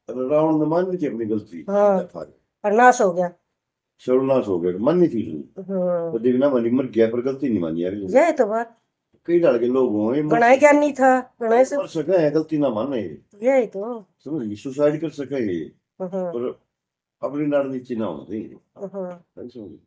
रावण ने मान ली थी अपनी गलती। हाँ दफा और नाश हो गया। सर्वनाश हो गया, माननी थी उसने। हाँ तो देवना मानी मर गया, पर गलती नहीं मानी यार। यही तो बात। कई डाल के लोग हुए मर गणाई सके, ज्ञानी था, गणाई से मर सके है, गलती ना माने। यही तो। समझ, सुसाइड कर सके ये, हाँ पर अपनी नाड़ नीचे ना होती। हाँ। समझ।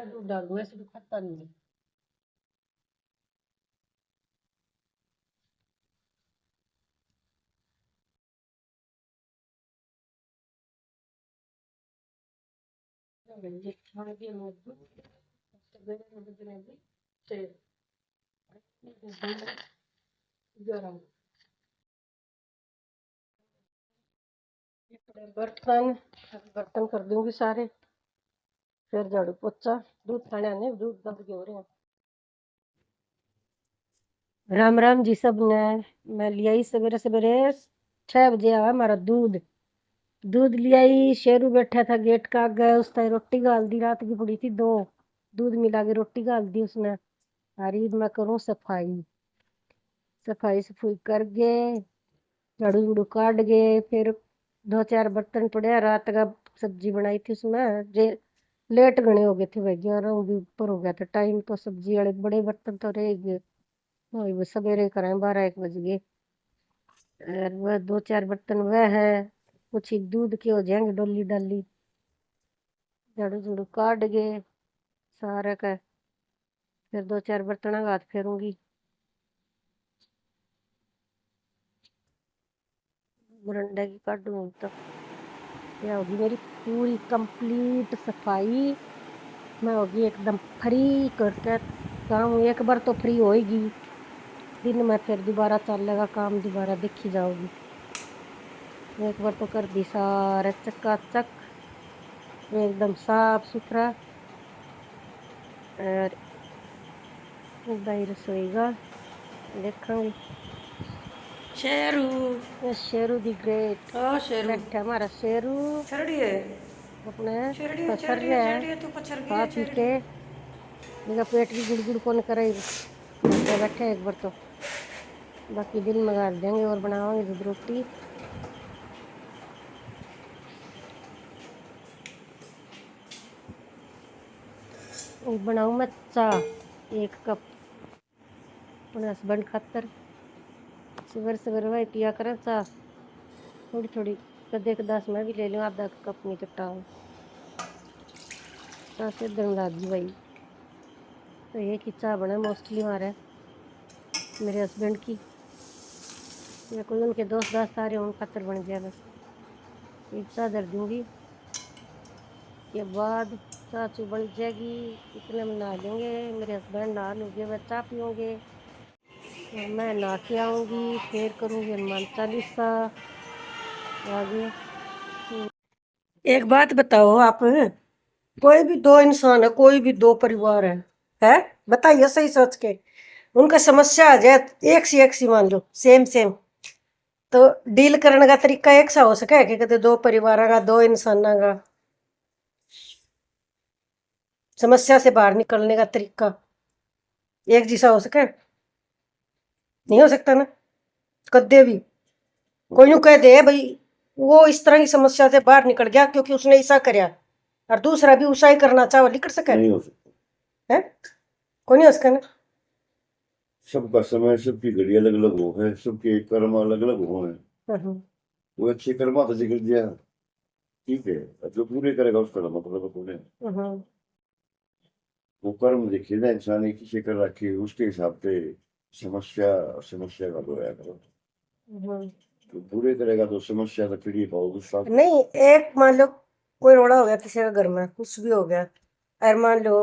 दूध डाल दूं, ऐसे तो खाता नहीं है। बर्तन बर्तन कर दूंगी सारे, फिर झाड़ू पोछा। दूध खाने आने, दूध बंद के हो रहे हैं। राम राम जी सब ने। मैं लिया ही सवेरे सवेरे 6 बजे आया हमारा दूध। दूध लिया ही, शेरू बैठा था गेट का आगे, उसने रोटी गाल दी, रात की पड़ी थी 2। दूध मिला के रोटी गाल दी उसने। अरे मैं करूँ सफाई, सफाई सफाई करके झाड़ू झूड़ू काट गए, फिर 2-4 बर्तन पड़े, रात का सब्जी बनाई थी उसमें जे लेट गणे हो गए थे भाई, 11 भी ऊपर हो गया था टाइम, तो सब्जी वाले बड़े बर्तन तो रह गए। वही वो सवेरे कराए, 12-1 बज गए। और वह 2-4 बर्तन वह है, कुछ ही दूध के हो जाएंगे डोली डाली। झाड़ू झूड़ू काट गए सारा का, फिर 2-4 बर्तन का हाथ फेरूंगी। बरंडे की काटूंगी तो क्या होगी मेरी पूरी कंप्लीट सफाई। मैं होगी एकदम फ्री करके काम, एक बार तो फ्री होएगी, दिन में फिर दोबारा चलेगा काम, दोबारा देखी जाओगी। एक बार तो कर दी सारा चकाचक, एकदम साफ सुथरा। और दाई रसोई का देखेंगे। शेरू। ये शेरू दी ग्रेट हाँ शेरू। बैठा हमारा शेरू, चढ़ी है। अपने चढ़ी है, पसर चढ़ी रहा है, है, चढ़ी है, तू पछड़ गई खा है, पी चढ़ी के। है। मेरा पेट की गुड़गुड़ कौन करे, बैठे बैठे एक बार तो। बाकी दिन में गाड़ देंगे और बनावांगे दूध रोटी। और बनाऊं मैं चाह 1 कप अपने हस्बैंड खातर। सवेरे सवेरे वही पिया करें चाह, थोड़ी थोड़ी, कदे कदास मैं भी ले लूँ आधा कप, नहीं तो टाव चाह से दिन लागी भाई। तो ये की चाह बने मोस्टली हमारे मेरे हस्बैंड की, या कोई उनके दोस्त दास्त आ रहे हो उन खातर बन गया बस। एक चाह धर दूंगी, के बाद चाह चू बन जाएगी, इतने में नहा लेंगे, मेरे हस्बैंड नहा लूँगे, वह चाह पियोंगे, और मैं नहा के आऊँगी, फिर करूँगी हनुमान चालीसा आगे। एक बात बताओ आप, कोई भी 2 इंसान है, कोई भी 2 परिवार है बताइए सही सोच के, उनका समस्या आ जाए एक सी मान लो सेम सेम, तो डील करने का तरीका एक सा हो सके कि कहते 2 परिवार का, 2 इंसान का समस्या से बाहर निकलने का तरीका एक जैसा हो सके? नहीं हो सकता ना कदे भी। कोई नु कह दे भाई वो इस तरह की समस्या से बाहर निकल गया क्योंकि उसने ऐसा करया, और दूसरा भी उसा ही करना चाहो, निकल सके? नहीं हो सकता है कोई नहीं हो सके ना। सबका समय, सबकी घड़ी अलग अलग हो है, सबके कर्म अलग अलग हो है। हम्म, वो अच्छे कर्मा से निकल दिया, ठीक है, और जो पूरे करेगा उसका तो मतलब है पूरे। हम्म, वो कर्म देखे ना इंसान ने किसे कर रखे, उसके हिसाब से समस्या, समस्या का जो है करो। हम्म। तो पूरे करेगा तो समस्या तो फिर ही पाओ गुस्सा। नहीं, एक मान लो कोई रोड़ा हो गया किसी के घर में, कुछ भी हो गया, और मान लो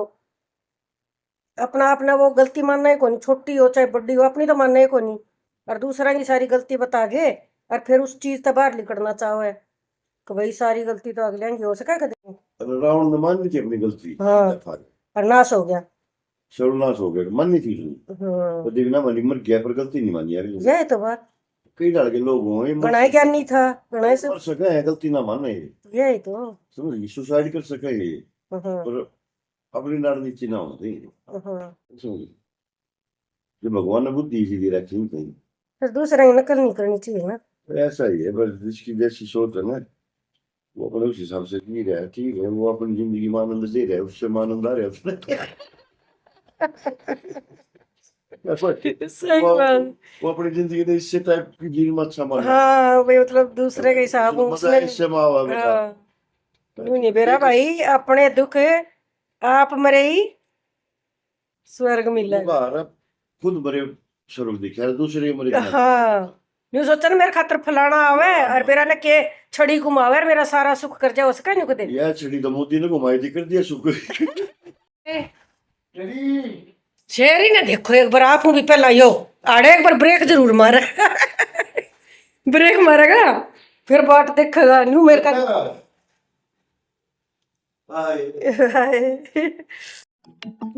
अपना अपना वो गलती मानना ही कोनी, छोटी हो चाहे बड़ी हो, अपनी तो मानना ही कोनी, और दूसरा की सारी गलती बता के और फिर उस चीज से बाहर निकलना चाहो है कि भाई सारी गलती तो अगले की हो सके कभी। रावण ने मान ली थी अपनी गलती। हाँ दफा और नाश हो गया। सर्वनाश हो गया, माननी थी उसने। हाँ तो देवना मानी मर गया, पर गलती नहीं मानी यार। यही तो बात। कई डाल के लोग हुए बनाए क्या नहीं था, बनाए सब मर सके है, गलती ना माने, यही तो। समझ सुसाइड कर सके है, हम्म, पर अपनी रणनीति ना होती, हम्म। समझ। जो भगवान ने बुद्धि इसीलिए रखी नहीं कहीं, फिर दूसरा की नकल नहीं करनी चाहिए ना। ऐसा ही है बस, जिसकी जैसी सोच है ना वो अपने उस हिसाब से जी रहा है, ठीक है, वो अपनी जिंदगी में आनंद ले रहा है, उससे में आनंद आ रहा है उसमें। सही वो बात। वो अपनी जिंदगी ने इससे टाइप की जीवन में अच्छा माना, हाँ भाई, मतलब दूसरे के हिसाब मजा उसने। इससे में आवा बेटा। हाँ, यूं नहीं बेरा भाई, अपने दुख आप मरे ही स्वर्ग मिलेगा। मुबार खुद मरे स्वरूप दिखा है, दूसरे मरे ना। हाँ, यूं सोचा ना मेरे खातर फलाना आवे और मेरा ने के छड़ी घुमावे और मेरा सारा सुख कर जाए, उसका नहीं दे। यह छड़ी तो मोदी ने घुमाई थी, कर दिया सुख। शेर ही ना देखो, एक बार आप भी पहला यो आड़े एक बार ब्रेक जरूर मारे। ब्रेक मारेगा फिर बाट देखेगा न्यू मेरे का।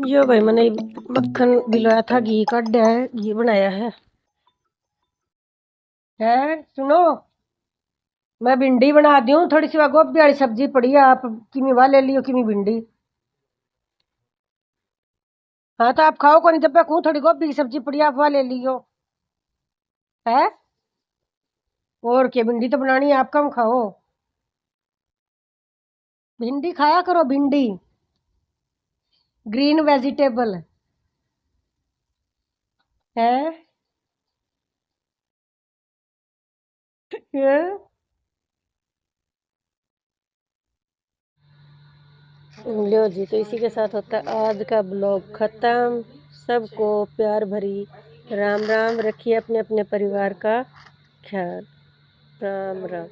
यो भाई मैंने मक्खन बिलाया था, घी काट दिया है, घी बनाया है। सुनो, मैं भिंडी बना दी हूँ, थोड़ी सी वह गोभी वाली सब्जी पड़ी है, आप किमी वाह ले लियो, किमी भिंडी। हाँ तो आप खाओ कौन, जब मैं कहूँ थोड़ी गोभी की सब्जी पड़ी है, आप वह ले लियो है। और क्या, भिंडी तो बनानी है, आप कम खाओ, भिंडी खाया करो, भिंडी ग्रीन वेजिटेबल है। ये लो जी, तो इसी के साथ होता है आज का ब्लॉग खत्म। सबको प्यार भरी राम राम, रखिए अपने अपने परिवार का ख्याल। राम राम।